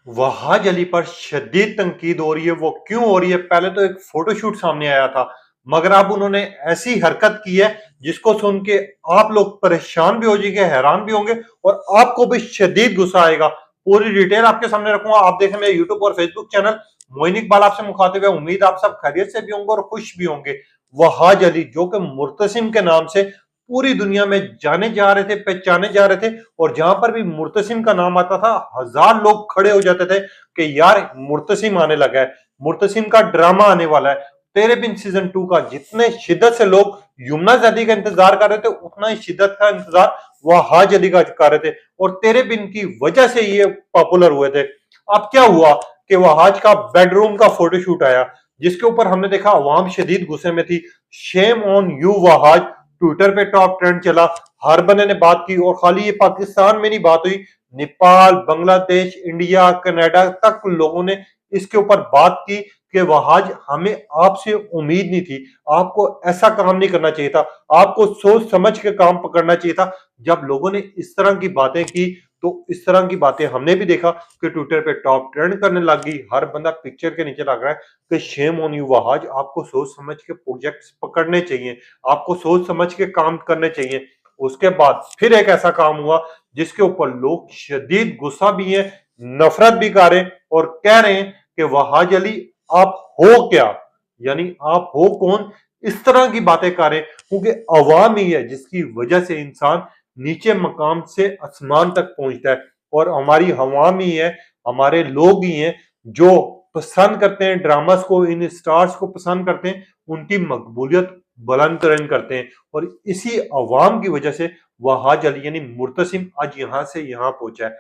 वहाज अली पर शदीद तनकीद हो रही है। वो क्यों हो रही है? पहले तो एक फोटोशूट सामने आया था, मगर अब उन्होंने ऐसी हरकत की है जिसको सुन के आप लोग परेशान भी हो जाएंगे, हैरान भी होंगे और आपको भी शदीद गुस्सा आएगा। पूरी डिटेल आपके सामने रखूंगा। आप देखें मेरे यूट्यूब और फेसबुक चैनल मोइन इकबाल आपसे मुखातिब है। उम्मीद आप सब खैरियत से भी होंगे और खुश भी होंगे। वहाज अली जो कि मुर्तसिम के नाम से पूरी दुनिया में जाने जा रहे थे, पहचाने जा रहे थे, और जहां पर भी मुर्तसिम का नाम आता था हजार लोग खड़े हो जाते थे कि यार मुर्तसिम आने लगा है, मुर्तसिम का ड्रामा आने वाला है। तेरे बिन सीजन 2 का जितने शिद्दत से लोग युमना जैदी का इंतजार कर रहे थे, उतना ही शिद्दत का इंतजार वहाज अली का कर रहे थे, और तेरे बिन की वजह से ये पॉपुलर हुए थे। अब क्या हुआ कि वहाज का बेडरूम का फोटोशूट आया, जिसके ऊपर हमने देखा अवाम शदीद गुस्से में थी। Shame on you Wahaj, Twitter पे टॉप ट्रेंड चला, हर बंदे ने बात की, और खाली ये पाकिस्तान में नहीं बात हुई, नेपाल, बांग्लादेश, इंडिया, कनाडा तक लोगों ने इसके ऊपर बात की कि वहाज हमें आपसे उम्मीद नहीं थी, आपको ऐसा काम नहीं करना चाहिए था, आपको सोच समझ के काम पकड़ना चाहिए था। जब लोगों ने इस तरह की बातें की तो इस तरह की बातें हमने भी देखा कि ट्विटर पे टॉप ट्रेंड करने लगी, हर बंदा पिक्चर के नीचे लग रहा है कि शेम ऑन यू वहाज, आपको सोच समझ के प्रोजेक्ट्स पकड़ने चाहिए, आपको सोच समझ के काम करने चाहिए। उसके बाद फिर एक ऐसा काम हुआ जिसके ऊपर लोग शदीद गुस्सा भी है, नफरत भी कर रहे हैं, और कह रहे हैं कि वहाज अली आप हो क्या, यानी आप हो कौन, इस तरह की बातें कर रहे हैं। क्योंकि अवाम ही है जिसकी वजह से इंसान नीचे मकाम से आसमान तक पहुंचता है, और हमारी अवाम ही है, हमारे लोग ही हैं जो पसंद करते हैं ड्रामास को, इन स्टार्स को पसंद करते हैं, उनकी मकबूलियत बुलंद तरीन करते हैं, और इसी अवाम की वजह से वहाज अली यानी मुर्तसिम आज यहां से यहां पहुंचा है।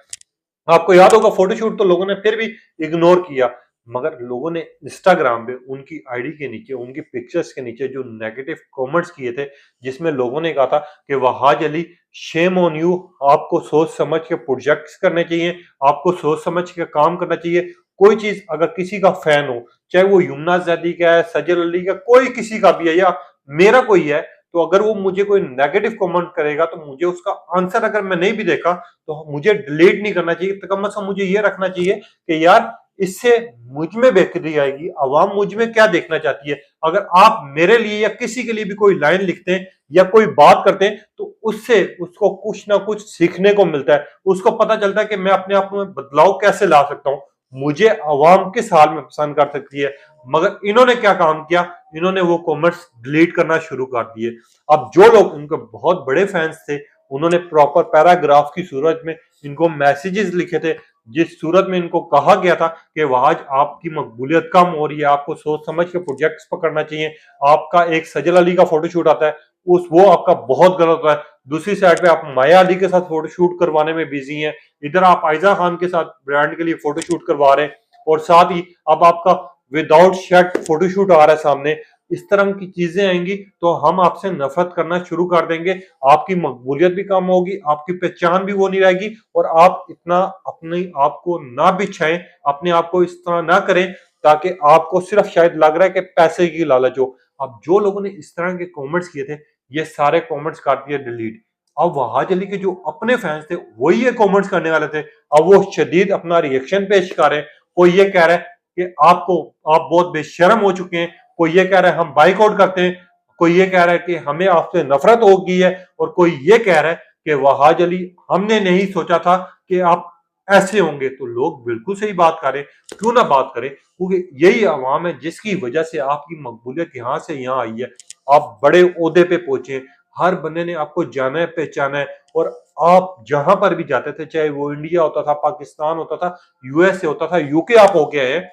आपको याद होगा फोटोशूट तो लोगों ने फिर भी इग्नोर किया, मगर लोगों ने इंस्टाग्राम पे उनकी आईडी के नीचे, उनकी पिक्चर्स के नीचे जो नेगेटिव कमेंट्स किए थे, जिसमें लोगों ने कहा था कि Wahaj Ali shame on you, आपको सोच समझ के प्रोजेक्ट्स करने चाहिए, आपको सोच समझ के काम करना चाहिए। कोई चीज अगर किसी का फैन हो, चाहे वो यमुना जैदी का है, सजल अली का, कोई किसी का भी है, या मेरा कोई है, तो अगर वो मुझे कोई नेगेटिव कमेंट करेगा तो मुझे उसका आंसर अगर मैं नहीं भी देखा तो मुझे डिलीट नहीं करना चाहिए। तो कम से कम मुझे ये रखना चाहिए कि यार इससे मुझ में बेहतरी आएगी, अवाम मुझ में क्या देखना चाहती है। अगर आप मेरे लिए या किसी के लिए भी कोई लाइन लिखते हैं या कोई बात करते हैं तो उससे उसको कुछ ना कुछ सीखने को मिलता है, उसको पता चलता है कि मैं अपने आप में बदलाव कैसे ला सकता हूँ, मुझे अवाम किस हाल में पसंद कर सकती है। मगर इन्होंने क्या काम किया, इन्होंने वो कमेंट्स डिलीट करना शुरू कर दिए। अब जो लोग उनके बहुत बड़े फैंस थे, उन्होंने प्रॉपर पैराग्राफ की सूरत में इनको मैसेजेस लिखे थे, जिस सूरत में इनको कहा गया था कि वहाज आपकी मकबूलियत कम हो रही है, आपको सोच समझ के प्रोजेक्ट्स पकड़ना चाहिए। आपका एक सजल अली का फोटोशूट आता है, उस वो आपका बहुत गलत होता है। दूसरी साइड पे आप माया अली के साथ फोटोशूट करवाने में बिजी हैं, इधर आप आयजा खान के साथ ब्रांड के लिए फोटोशूट करवा रहे हैं, और साथ ही अब आपका विदाउट शर्ट फोटोशूट आ रहा है सामने। इस तरह की चीजें आएंगी तो हम आपसे नफरत करना शुरू कर देंगे, आपकी मकबूलियत भी कम होगी, आपकी पहचान भी वो नहीं रहेगी, और आप इतना अपने आप को ना बिछाएं, अपने आप को इस तरह ना करें ताकि आपको सिर्फ शायद लग रहा है कि पैसे की लालच हो। अब जो लोगों ने इस तरह के कमेंट्स किए थे, ये सारे कमेंट्स कर दिए डिलीट। अब वहाज अली के जो अपने फैंस थे वही ये कमेंट्स करने वाले थे, अब वो शदीद अपना रिएक्शन पेश कर रहे हैं। कोई ये कह रहा है कि आपको, आप बहुत बेशर्म हो चुके हैं, कोई ये कह रहा है हम बाइकआउट करते हैं, कोई ये कह रहा है कि हमें आपसे नफरत हो गई है, और कोई ये कह रहा है कि वहाज अली हमने नहीं सोचा था कि आप ऐसे होंगे। तो लोग बिल्कुल सही बात करें, क्यों ना बात करें, क्योंकि यही आवाम है जिसकी वजह से आपकी मकबूलियत यहां से यहां आई है, आप बड़े ओहदे पे पहुंचे, हर बंदे ने आपको जाना है, पहचाना है, और आप जहां पर भी जाते थे, चाहे वो इंडिया होता था, पाकिस्तान होता था, यूएसए होता था, यूके आप हो गए हैं,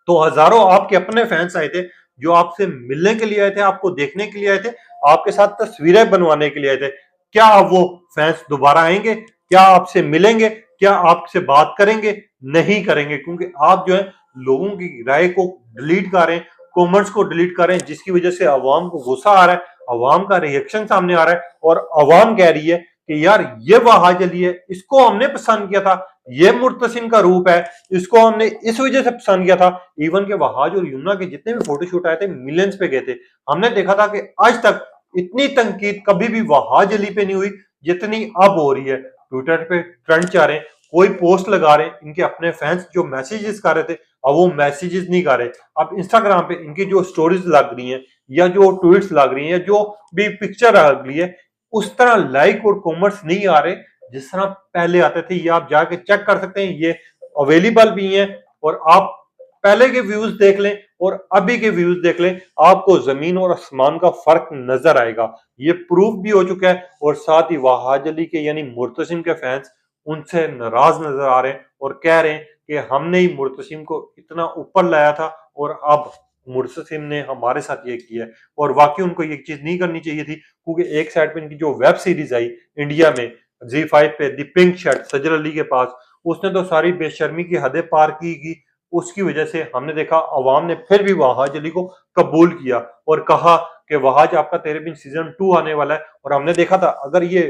तो हजारों आपके अपने फैंस आए थे जो आपसे मिलने के लिए आए थे, आपको देखने के लिए आए थे, आपके साथ तस्वीरें बनवाने के लिए आए थे। क्या अब वो फैंस दोबारा आएंगे? क्या आपसे मिलेंगे? क्या आपसे बात करेंगे? नहीं करेंगे, क्योंकि आप जो है लोगों की राय को डिलीट कर रहे हैं, कमेंट्स को डिलीट कर रहे हैं, जिसकी वजह से अवाम को गुस्सा आ रहा है, अवाम का रिएक्शन सामने आ रहा है, और अवाम कह रही है कि यार ये वहाज अली है, इसको हमने पसंद किया था, ये मुर्तसिम का रूप है, इसको हमने इस वजह से पसंद किया था। इवन के वहाज और युमना के जितने भी फोटोशूट आए थे मिलियंस पे गए थे। हमने देखा था कि आज तक इतनी तनकीद कभी भी वहाज अली पे नहीं हुई जितनी अब हो रही है। ट्विटर पे ट्रेंड चाह रहे हैं, कोई पोस्ट लगा रहे हैं, इनके अपने फैंस जो मैसेजेस कर रहे थे अब वो मैसेजेस नहीं कर रहे। अब इंस्टाग्राम पे इनकी जो स्टोरीज लग रही हैं या जो ट्वीट्स लग रही हैं या जो भी पिक्चर लग रही है उस तरह लाइक और कॉमेंट्स नहीं आ रहे जिस तरह पहले आते थे। ये आप जाके चेक कर सकते हैं, ये अवेलेबल भी हैं और आप पहले के व्यूज देख लें और अभी के व्यूज देख लें, आपको जमीन और आसमान का फर्क नजर आएगा। ये प्रूफ भी हो चुका है और साथ ही वहाज अली के यानी मुर्तसिम के फैंस उनसे नाराज नजर आ रहे हैं और कह रहे हैं कि हमने ही मुर्तसिम को इतना ऊपर लाया था और अब मुर्तसिम ने हमारे साथ ये किया है। और वाकई उनको ये चीज नहीं करनी चाहिए थी, क्योंकि एक साइड पे इनकी जो वेब सीरीज आई इंडिया में Z5 पे दी पिंक शर्ट सजर अली के पास, उसने तो सारी बेशर्मी की हदें पार की। उसकी वजह से हमने देखा अवाम ने फिर भी वहाज अली को कबूल किया और कहा कि वहाज आपका तेरे बिन सीजन 2 आने वाला है। और हमने देखा था अगर ये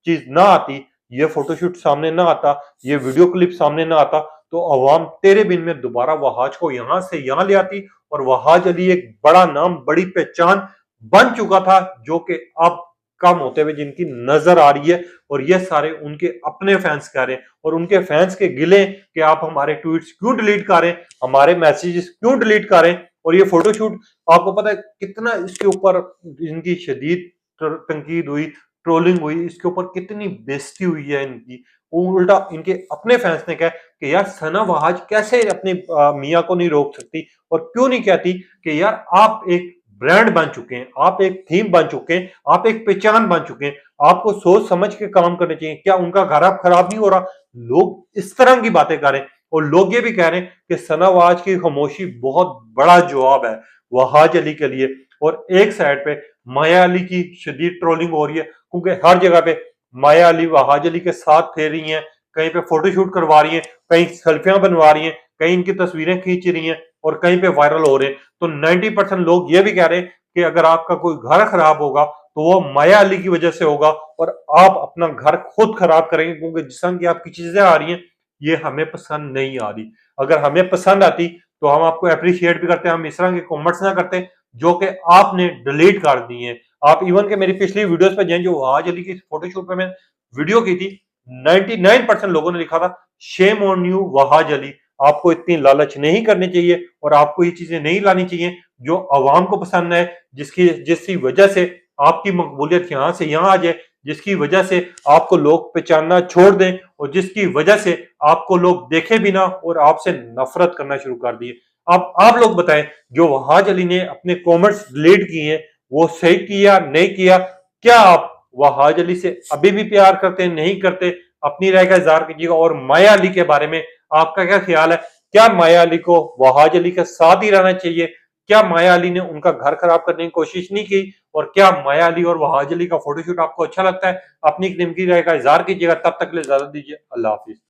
चीज ना आती, ये फोटोशूट सामने ना आता, ये वीडियो क्लिप सामने ना आता, तो अवाम तेरे बिन में दोबारा वहाज को यहां से यहां ले आती और वहाज अली एक बड़ा नाम बड़ी पहचान बन चुका था जो कि अब कम होते हुए जिनकी नजर आ रही है। और ये सारे उनके अपने फैंस कह रहे हैं और उनके फैंस के गिले कि आप हमारे ट्वीट्स क्यों डिलीट कर रहे हैं, हमारे मैसेजेस क्यों डिलीट कर रहे हैं। और ये फोटोशूट आपको पता है कितना इसके ऊपर इनकी शदीद तनकीद हुई, ट्रोलिंग हुई, इसके ऊपर कितनी बेइज्जती हुई है इनकी। उल्टा इनके अपने फैंस ने कहा कि यार सना वहाज कैसे अपने मियाँ को नहीं रोक सकती और क्यों नहीं कहती कि यार आप एक ब्रांड बन चुके हैं, आप एक थीम बन चुके हैं, आप एक पहचान बन चुके हैं, आपको सोच समझ के काम करने चाहिए। क्या उनका घर अब खराब नहीं हो रहा? लोग इस तरह की बातें कर रहे हैं और लोग ये भी कह रहे हैं कि सना वहाज की खामोशी बहुत बड़ा जवाब है वहाज अली के लिए। और एक साइड पे माया अली की शदीद ट्रोलिंग हो रही है क्योंकि हर जगह पे माया अली वहाज अली के साथ फेर रही हैं, कहीं पे फोटोशूट करवा रही हैं, कहीं सेल्फियां बनवा रही हैं, कहीं इनकी तस्वीरें खींच रही हैं और कहीं पे वायरल हो रहे हैं। तो 90% लोग ये भी कह रहे हैं कि अगर आपका कोई घर खराब होगा तो वो माया अली की वजह से होगा और आप अपना घर खुद खराब करेंगे, क्योंकि जिस तरह की आपकी चीजें आ रही हैं ये हमें पसंद नहीं आ रही। अगर हमें पसंद आती तो हम आपको अप्रिशिएट भी करते हैं, हम इस तरह के कॉमेंट्स ना करते जो कि आपने डिलीट कर दिए हैं। आप इवन के मेरी पिछली वीडियोस पे जाएं जो वहाज अली की फोटोशूट पे मैं वीडियो की थी, 99% लोगों ने लिखा था shame on you Wahaj Ali, आपको इतनी लालच नहीं करनी चाहिए और आपको ये चीजें नहीं लानी चाहिए जो अवाम को पसंद है, जिसकी वजह से आपकी मकबूलियत यहां से यहां आ जाए, जिसकी वजह से आपको लोग पहचानना छोड़ दें और जिसकी वजह से आपको लोग देखे भी ना और आपसे नफरत करना शुरू कर दिए। अब आप लोग बताएं जो वहाज अली ने अपने कमेंट्स डिलीट किए हैं वो सही किया नहीं किया? क्या आप वहाज अली से अभी भी प्यार करते हैं नहीं करते? अपनी राय का इजहार कीजिएगा। और माया अली के बारे में आपका क्या ख्याल है? क्या माया अली को वहाज अली के साथ ही रहना चाहिए? क्या माया अली ने उनका घर खराब करने की कोशिश नहीं की? और क्या माया अली और वहाज अली का फोटोशूट आपको अच्छा लगता है? अपनी कीमती राय का इजहार कीजिएगा। तब तक के लिए इजाजत दीजिए। अल्लाह हाफिज।